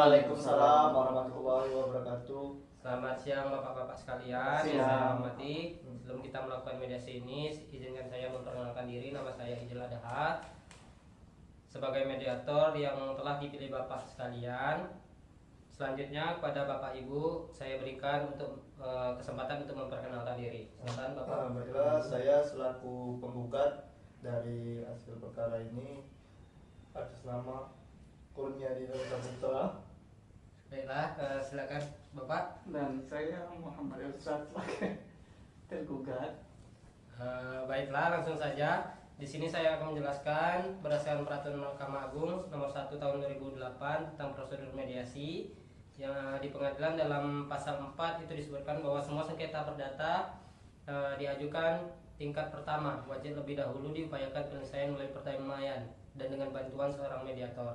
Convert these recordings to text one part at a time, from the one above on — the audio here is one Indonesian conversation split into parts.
Waalaikumsalam warahmatullahi wabarakatuh. Selamat siang Bapak-Bapak sekalian. Siang. Saya hormati. Sebelum kita melakukan mediasi ini, izinkan saya memperkenalkan diri. Nama saya Ijil Adahat. Sebagai mediator yang telah dipilih Bapak sekalian. Selanjutnya kepada Bapak Ibu saya berikan untuk kesempatan untuk memperkenalkan diri. Silakan Bapak. Baiklah, saya selaku penggugat dari hasil perkara ini atas nama Kurniadi Putra. Baiklah, silakan Bapak. Dan saya Muhammad Irsad sebagai tergugat. Baiklah, langsung saja. Di sini saya akan menjelaskan berdasarkan Peraturan Mahkamah Agung Nomor 1 Tahun 2008 tentang prosedur mediasi. Yang di pengadilan dalam pasal 4 itu disebutkan bahwa semua sengketa perdata diajukan tingkat pertama wajib lebih dahulu diupayakan penyelesaian melalui pertanyaan dan dengan bantuan seorang mediator.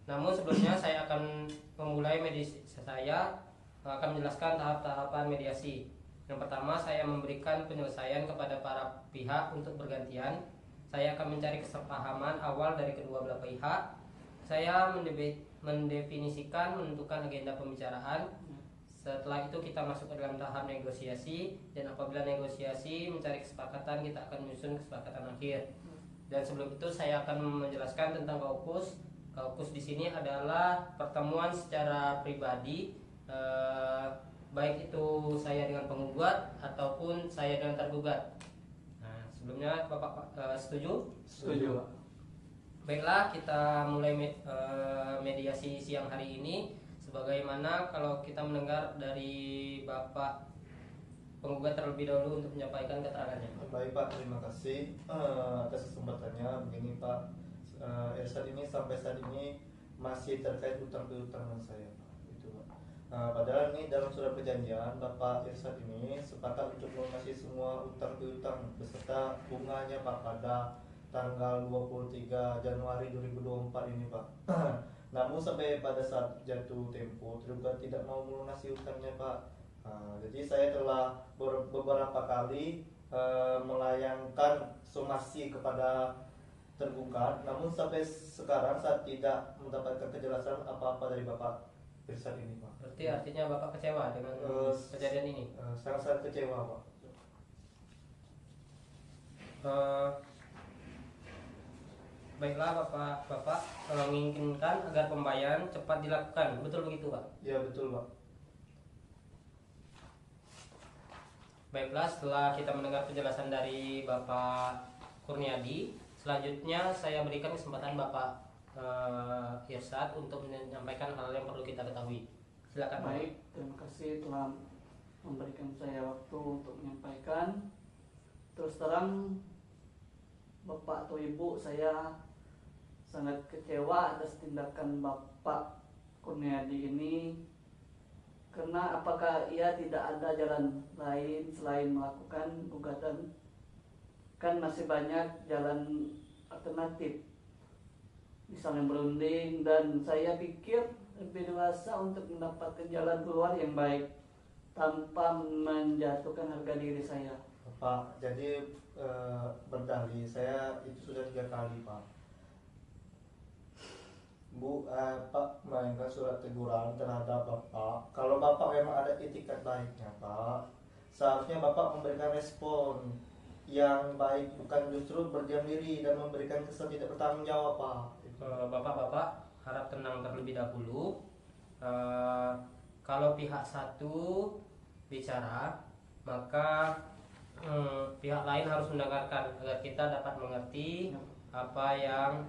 Namun sebelumnya saya akan memulai mediasi. Saya akan menjelaskan tahap-tahapan mediasi. Yang pertama, saya memberikan penyelesaian kepada para pihak untuk bergantian. Saya akan mencari kesepahaman awal dari kedua belah pihak. Saya mendefinisikan, menentukan agenda pembicaraan. Setelah itu kita masuk ke dalam tahap negosiasi, dan apabila negosiasi mencari kesepakatan, kita akan menyusun kesepakatan akhir. Dan sebelum itu saya akan menjelaskan tentang kaukus. Kaukus di sini adalah pertemuan secara pribadi, baik itu saya dengan penggugat ataupun saya dengan tergugat. Nah, sebelumnya Bapak setuju? Setuju. Baiklah, kita mulai mediasi siang hari ini. Sebagaimana kalau kita mendengar dari Bapak penggugat terlebih dahulu untuk menyampaikan keterangannya. Baik Pak, terima kasih atas kesempatannya. Begini Pak, Irsad ini sampai saat ini masih terkait utang piutang saya Pak. Itu Pak. Padahal ini dalam surat perjanjian Bapak Irsad ini sepakat untuk melunasi semua utang piutang beserta bunganya Pak pada tanggal 23 Januari 2024 ini Pak. Namun sampai pada saat jatuh tempo tergugat tidak mau melunasi utangnya Pak. Jadi saya telah beberapa kali melayangkan somasi kepada tergugat, namun sampai sekarang saya tidak mendapatkan kejelasan apa-apa dari Bapak Irsad ini Pak. Berarti artinya Bapak kecewa dengan kejadian ini? Sangat-sangat kecewa Pak. Baiklah Bapak menginginkan agar pembayaran cepat dilakukan, betul begitu Pak? Ya betul Pak. Baiklah, setelah kita mendengar penjelasan dari Bapak Kurniadi, selanjutnya saya berikan kesempatan Bapak Irsad untuk menyampaikan hal yang perlu kita ketahui. Silakan Bapak. Baik, terima kasih telah memberikan saya waktu untuk menyampaikan. Terus terang Bapak atau Ibu, saya sangat kecewa atas tindakan Bapak Kurniadi ini. Karena apakah ia tidak ada jalan lain selain melakukan gugatan? Kan masih banyak jalan alternatif, misalnya berunding, dan saya pikir lebih dewasa untuk mendapatkan jalan keluar yang baik tanpa menjatuhkan harga diri saya. Pak, jadi berdalih saya itu sudah 3 kali Pak. Pak mainkan surat teguran terhadap Bapak. Kalau Bapak memang ada itikat baiknya Pak, seharusnya Bapak memberikan respon yang baik, bukan justru berdiam diri dan memberikan kesan tidak bertanggung jawab Pak. Bapak-bapak harap tenang terlebih dahulu. Kalau pihak satu bicara, maka pihak lain harus mendengarkan agar kita dapat mengerti apa yang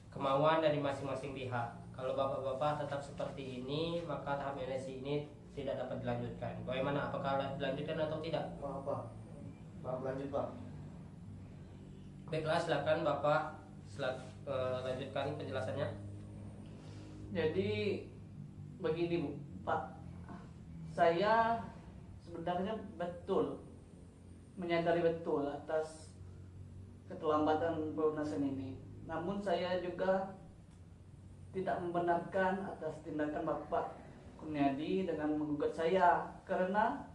kemauan dari masing-masing pihak. Kalau bapak-bapak tetap seperti ini, maka tahap mediasi ini tidak dapat dilanjutkan. Bagaimana? Apakah dilanjutkan atau tidak? Maaf Pak, maaf lanjut Pak. Baiklah, silakan Bapak lanjutkan penjelasannya. Jadi begini Bu, Pak, saya sebenarnya menyadari betul atas keterlambatan pelunasan ini. Namun saya juga tidak membenarkan atas tindakan Bapak Kurniadi dengan menggugat saya, karena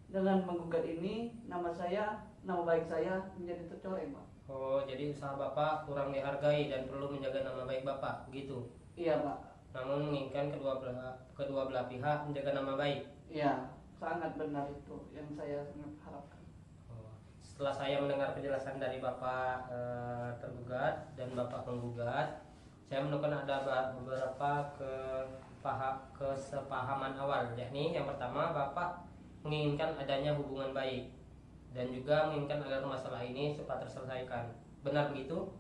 dengan menggugat ini nama baik saya menjadi tercoreng Pak. Oh, jadi usaha Bapak kurang dihargai dan perlu menjaga nama baik Bapak, gitu. Iya Pak. Namun menginginkan kedua belah pihak menjaga nama baik. Iya, sangat benar itu yang saya sangat harapkan. Oh, setelah saya mendengar penjelasan dari Bapak tergugat dan Bapak penggugat, saya menemukan ada beberapa kesepahaman awal, yakni yang pertama Bapak menginginkan adanya hubungan baik dan juga menginginkan agar masalah ini cepat terselesaikan. Benar begitu?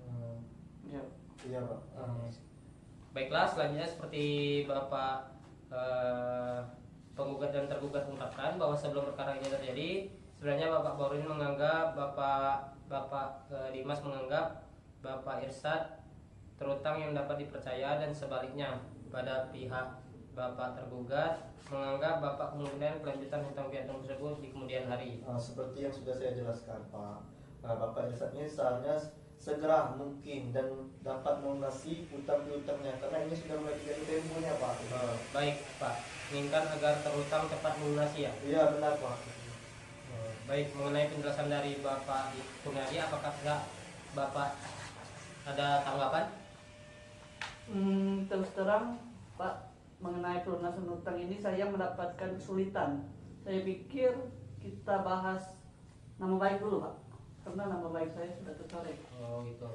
Hmm, Iya. iya Pak. Baiklah, selanjutnya seperti Bapak penggugat dan tergugat ungkapkan bahwa sebelum perkara ini terjadi, sebenarnya Bapak Baurudin menganggap Bapak Dimas menganggap Bapak Irsad terutang yang dapat dipercaya, dan sebaliknya pada pihak Bapak tergugat menganggap Bapak kemudian kelanjutan hutang piutang tersebut di kemudian hari. Seperti yang sudah saya jelaskan Pak, Bapak Irsad ini seharusnya segera mungkin dan dapat melunasi utang piutangnya karena ini sudah mulai jadi temponya Pak. Baik Pak, menginginkan agar terhutang cepat melunasi ya? Iya benar Pak. Baik, mengenai penjelasan dari Bapak Kurniadi, apakah Bapak ada tanggapan? Terus terang Pak, mengenai pelunasan utang ini saya mendapatkan kesulitan. Saya pikir kita bahas nama baik dulu Pak, karena nama baik saya sudah tercoreng. Oh gitu.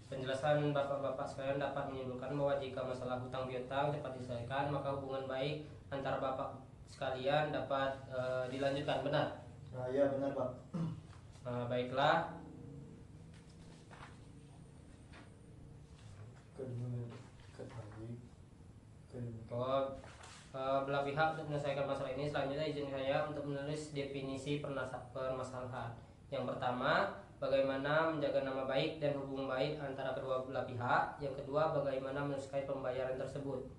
Penjelasan bapak-bapak sekalian dapat menyimpulkan bahwa jika masalah hutang piutang cepat diselesaikan, maka hubungan baik antara bapak sekalian dapat dilanjutkan, benar? Iya benar Pak. Baiklah. Oh, belah pihak untuk menyelesaikan masalah ini, selanjutnya izin saya untuk menulis definisi permasalahan. Yang pertama, bagaimana menjaga nama baik dan hubungan baik antara kedua belah pihak. Yang kedua, bagaimana menyelesaikan pembayaran tersebut.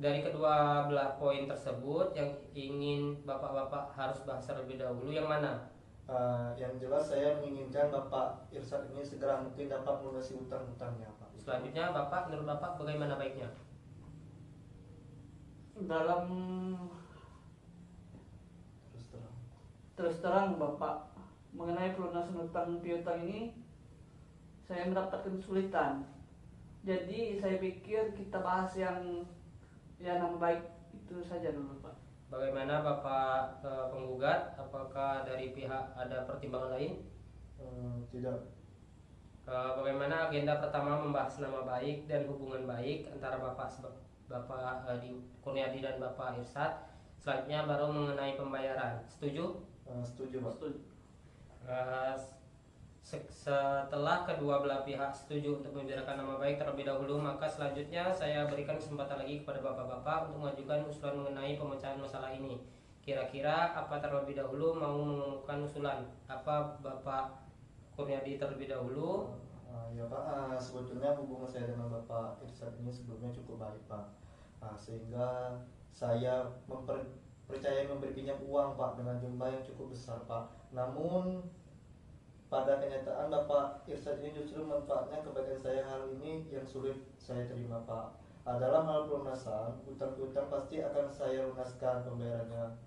Dari kedua belah poin tersebut, yang ingin bapak-bapak harus bahas terlebih dahulu yang mana? Yang jelas saya menginginkan Bapak Irsad ini segera mungkin dapat melunasi utang-utangnya Pak. Selanjutnya, Bapak, menurut Bapak bagaimana baiknya? Dalam terus terang Bapak, mengenai pelunasan utang piutang ini saya mendapatkan kesulitan. Jadi saya pikir kita bahas yang nama baik itu saja dulu Pak. Bagaimana Bapak penggugat? Apakah dari pihak ada pertimbangan lain? Tidak. Bagaimana agenda pertama membahas nama baik dan hubungan baik antara Bapak Kurniadi dan Bapak Irsad. Selanjutnya baru mengenai pembayaran. Setuju? Setuju Pak. Setuju. Setelah kedua belah pihak setuju untuk membicarakan nama baik terlebih dahulu, maka selanjutnya saya berikan kesempatan lagi kepada bapak-bapak untuk mengajukan usulan mengenai pemecahan masalah ini. Kira-kira apa terlebih dahulu mau mengumumkan usulan? Apa Bapak Kurniadi terlebih dahulu? Ya Pak, sebetulnya hubungan saya dengan Bapak Irsad ini sebelumnya cukup baik Pak. Sehingga saya percaya memberi pinjam uang Pak dengan jumlah yang cukup besar Pak. Namun pada kenyataan Bapak Irsad ini justru manfaatnya kebagian saya hal ini yang sulit saya terima Pak. Dalam hal pelunasan, utang-utang pasti akan saya lunaskan pembayarannya.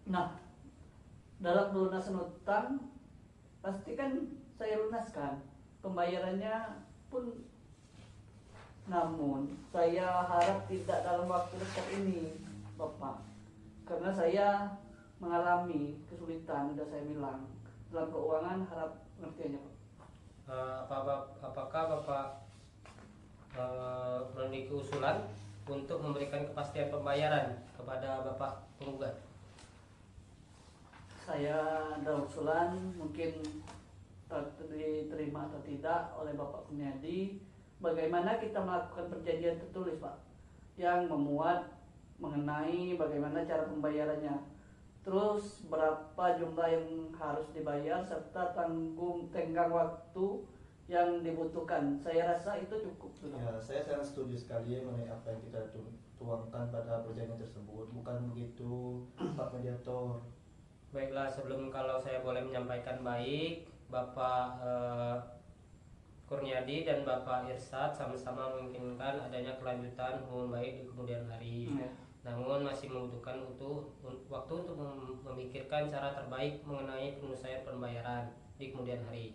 Nah, dalam pelunasan utang pasti kan saya lunaskan pembayarannya pun, namun saya harap tidak dalam waktu dekat ini Bapak, karena saya mengalami kesulitan, sudah saya bilang dalam keuangan, harap pengertiannya Pak. Apakah Bapak memiliki usulan untuk memberikan kepastian pembayaran kepada Bapak penggugat? Saya ada usulan, mungkin diterima atau tidak oleh Bapak Kurniadi. Bagaimana kita melakukan perjanjian tertulis Pak, yang memuat mengenai bagaimana cara pembayarannya, terus berapa jumlah yang harus dibayar, serta tenggang waktu yang dibutuhkan. Saya rasa itu cukup sudah. Ya, saya sangat setuju sekali mengenai apa yang kita tuangkan pada perjanjian tersebut. Bukan begitu Pak Mediator? Baiklah, sebelum kalau saya boleh menyampaikan baik, Bapak Kurniadi dan Bapak Irsad sama-sama menginginkan adanya kelanjutan hubungan baik di kemudian hari. namun masih membutuhkan waktu untuk memikirkan cara terbaik mengenai penyelesaian pembayaran di kemudian hari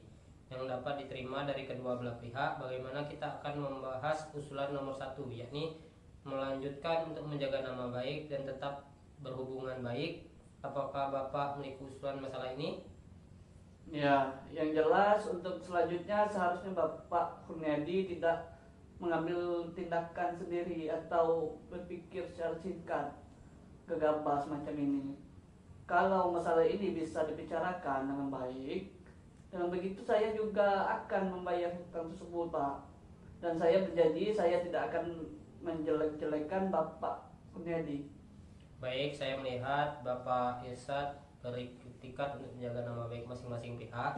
yang dapat diterima dari kedua belah pihak. Bagaimana kita akan membahas usulan nomor 1, yakni melanjutkan untuk menjaga nama baik dan tetap berhubungan baik. Apakah Bapak memiliki usulan masalah ini? Ya, yang jelas untuk selanjutnya seharusnya Bapak Kurniadi tidak mengambil tindakan sendiri atau berpikir secara singkat gegabah semacam ini. Kalau masalah ini bisa dibicarakan dengan baik, dengan begitu saya juga akan membayar hutang tersebut, Pak. Dan saya berjanji saya tidak akan menjelek-jelekan Bapak Kurniadi. Baik, saya melihat Bapak Irsad beriktikat untuk menjaga nama baik masing-masing pihak.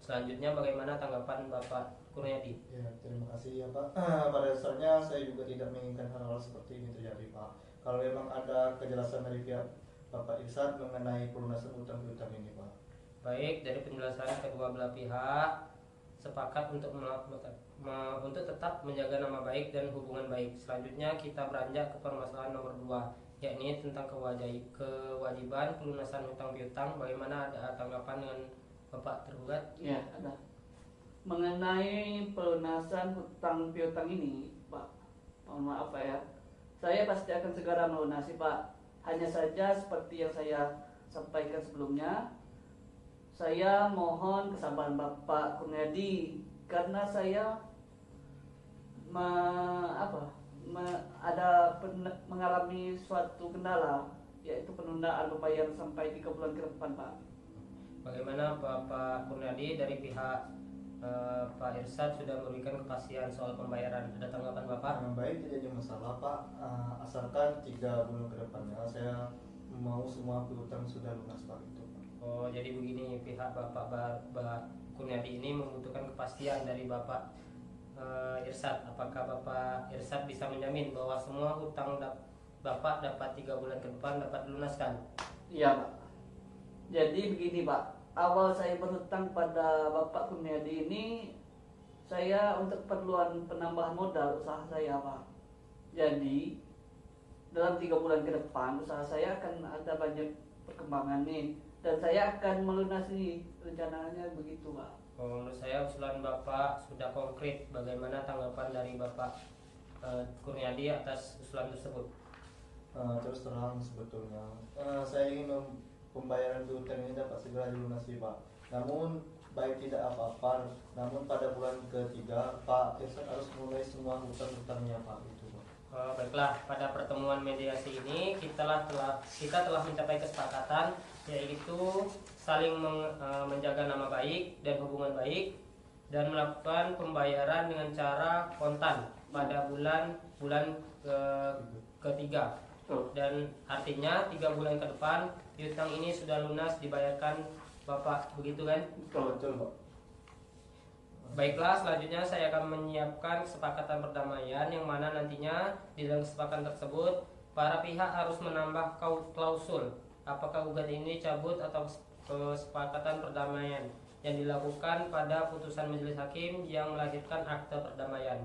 Selanjutnya bagaimana tanggapan Bapak Kurniadi? Ya, terima kasih ya Pak. Pada dasarnya saya juga tidak menginginkan hal-hal seperti ini terjadi Pak. Kalau memang ada kejelasan dari pihak Bapak Irsad mengenai pelunasan utang piutang ini Pak. Baik, dari penjelasan kedua belah pihak sepakat untuk untuk tetap menjaga nama baik dan hubungan baik. Selanjutnya kita beranjak ke permasalahan nomor 2, yakni tentang kewajiban pelunasan hutang piutang. Bagaimana, ada tanggapan dengan Bapak tergugat? Ya, ada. Mengenai pelunasan hutang piutang ini, Pak, mohon maaf Pak ya, saya pasti akan segera melunasi Pak. Hanya saja seperti yang saya sampaikan sebelumnya, saya mohon kesabaran Bapak Kurniadi karena saya mengalami suatu kendala, yaitu penundaan pembayaran sampai 3 bulan ke depan Pak. Bagaimana Bapak Kurniadi dari pihak Pak Irsad sudah memberikan kepastian soal pembayaran? Ada tanggapan Bapak? Baik, tidak ada masalah Pak. Asalkan 3 bulan ke depannya saya mau semua piutang sudah lunas Pak itu Pak. Oh, jadi begini, pihak Bapak Kurniadi ini membutuhkan kepastian dari Bapak Irsad. Apakah Bapak Irsad bisa menjamin bahwa semua hutang Bapak dapat 3 bulan ke depan dapat dilunaskan? Iya Pak. Jadi begini Pak, awal saya berhutang pada Bapak Kurniadi ini saya untuk keperluan penambahan modal usaha saya Pak. Jadi dalam 3 bulan ke depan usaha saya akan ada banyak perkembangan nih, dan saya akan melunasi rencananya begitu Pak. Menurut saya usulan Bapak sudah konkret. Bagaimana tanggapan dari Bapak Kurniadi atas usulan tersebut? Terus terang sebetulnya saya ingin pembayaran piutang ini dapat segera dilunasi Pak. Namun baik tidak apa-apa, namun pada bulan ketiga Pak Irsad harus mulai semua hutang-hutangnya Pak itu Pak. Baiklah, pada pertemuan mediasi ini kita telah mencapai kesepakatan, yaitu saling menjaga nama baik dan hubungan baik dan melakukan pembayaran dengan cara kontan pada bulan ketiga. Dan artinya 3 bulan ke depan piutang ini sudah lunas dibayarkan Bapak, begitu kan? Betul Pak. Baiklah, selanjutnya saya akan menyiapkan kesepakatan perdamaian yang mana nantinya di dalam kesepakatan tersebut para pihak harus menambah klausul apakah gugatan ini dicabut atau kesepakatan perdamaian yang dilakukan pada putusan majelis hakim yang melahirkan akte perdamaian.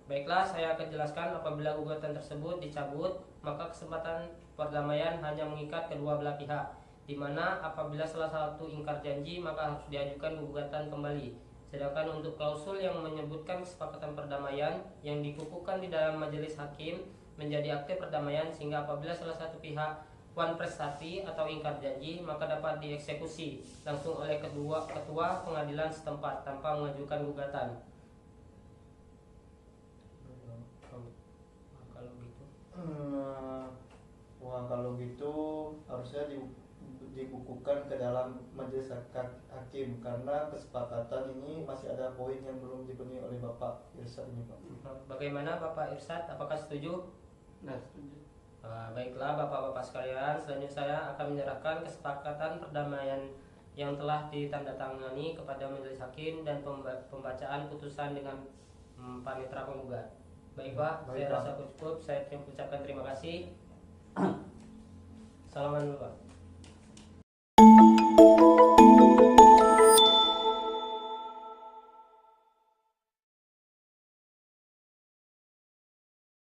Baiklah, saya akan jelaskan apabila gugatan tersebut dicabut, maka kesempatan perdamaian hanya mengikat kedua belah pihak, di mana apabila salah satu ingkar janji maka harus diajukan gugatan kembali. Sedangkan untuk klausul yang menyebutkan kesepakatan perdamaian yang dikukuhkan di dalam majelis hakim menjadi akte perdamaian, sehingga apabila salah satu pihak wan prestasi atau ingkar janji maka dapat dieksekusi langsung oleh ketua pengadilan setempat tanpa mengajukan gugatan. Kalau gitu harusnya dibukukan ke dalam majelis hakim karena kesepakatan ini masih ada poin yang belum dipenuhi oleh Bapak Irsad ini Pak. Bagaimana Bapak Irsad, apakah setuju? Nggak setuju. Baiklah Bapak-Bapak sekalian, selanjutnya saya akan menyerahkan kesepakatan perdamaian yang telah ditandatangani kepada majelis hakim dan pembacaan putusan dengan panitera penggugat. Baik Pak, saya rasa cukup. Saya ucapkan terima kasih. Salaman dulu Pak.